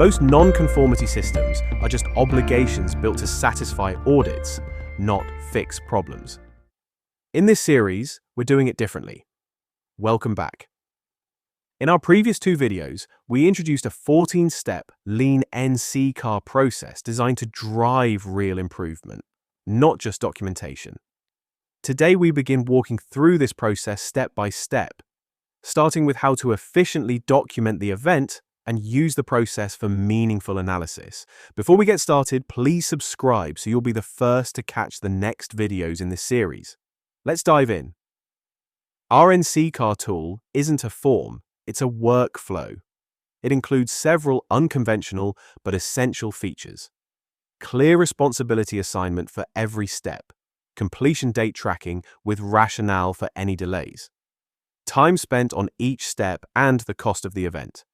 Most non-conformity systems are just obligations built to satisfy audits, not fix problems. In this series, we're doing it differently. Welcome back. In our previous two videos, we introduced a 14-step lean NC car process designed to drive real improvement, not just documentation. Today, we begin walking through this process step by step, starting with how to efficiently document the event and use the process for meaningful analysis. Before we get started, please subscribe so you'll be the first to catch the next videos in this series. Let's dive in. Our NC car tool isn't a form, it's a workflow. It includes several unconventional but essential features. Clear responsibility assignment for every step, completion date tracking with rationale for any delays, time spent on each step and the cost of the event,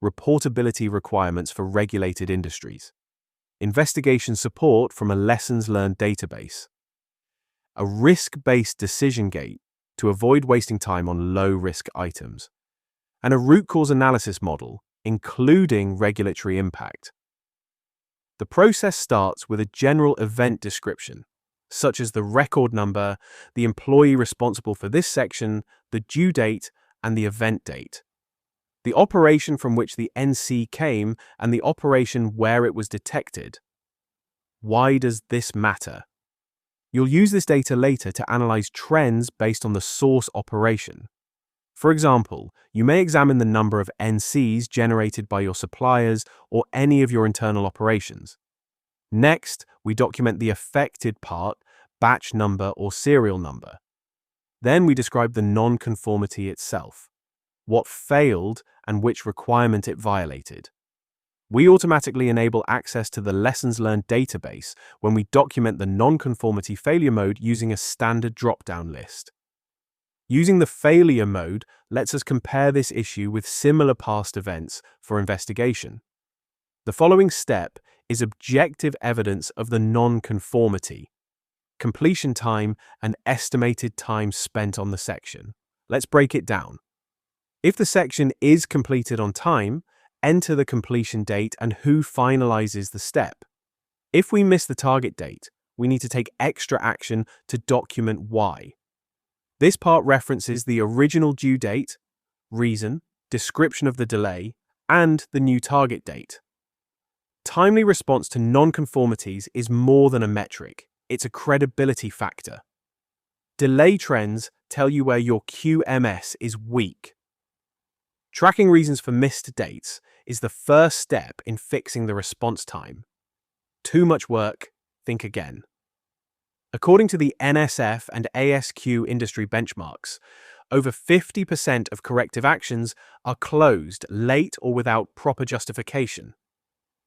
reportability requirements for regulated industries, investigation support from a lessons learned database, a risk-based decision gate to avoid wasting time on low-risk items, and a root cause analysis model, including regulatory impact. The process starts with a general event description, such as the record number, the employee responsible for this section, the due date, and the event date. The operation from which the NC came and the operation where it was detected. Why does this matter? You'll use this data later to analyze trends based on the source operation. For example, you may examine the number of NCs generated by your suppliers or any of your internal operations. Next, we document the affected part, batch number or serial number. Then we describe the non-conformity itself, what failed and which requirement it violated. We automatically enable access to the lessons learned database when we document the non-conformity failure mode using a standard drop-down list. Using the failure mode lets us compare this issue with similar past events for investigation. The following step is objective evidence of the non-conformity, completion time, and estimated time spent on the section. Let's break it down. If the section is completed on time, enter the completion date and who finalizes the step. If we miss the target date, we need to take extra action to document why. This part references the original due date, reason, description of the delay, and the new target date. Timely response to non-conformities is more than a metric, it's a credibility factor. Delay trends tell you where your QMS is weak. Tracking reasons for missed dates is the first step in fixing the response time. Too much work, think again. According to the NSF and ASQ industry benchmarks, over 50% of corrective actions are closed late or without proper justification.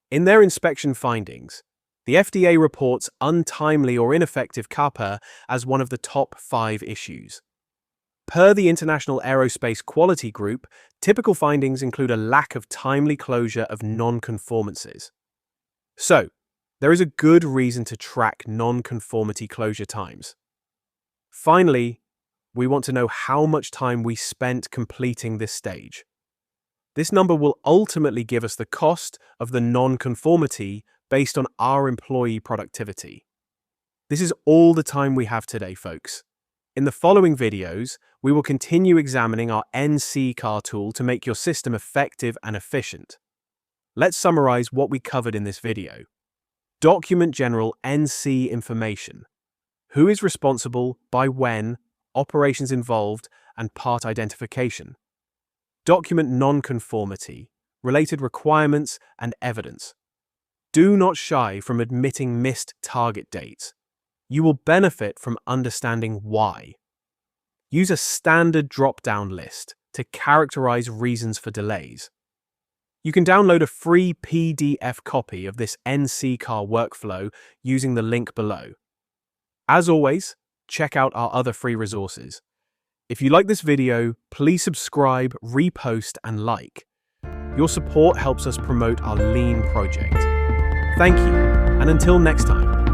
In their inspection findings, the FDA reports untimely or ineffective CAPA as one of the top 5 issues. Per the International Aerospace Quality Group, typical findings include a lack of timely closure of non-conformances. So, there is a good reason to track non-conformity closure times. Finally, we want to know how much time we spent completing this stage. This number will ultimately give us the cost of the non-conformity based on our employee productivity. This is all the time we have today, folks. In the following videos, we will continue examining our NC car tool to make your system effective and efficient. Let's summarize what we covered in this video. Document general NC information. Who is responsible, by when, operations involved, and part identification. Document non-conformity, related requirements, and evidence. Do not shy from admitting missed target dates. You will benefit from understanding why. Use a standard drop-down list to characterize reasons for delays. You can download a free PDF copy of this NC car workflow using the link below. As always, check out our other free resources. If you like this video, please subscribe, repost, and like. Your support helps us promote our Lean project. Thank you, and until next time.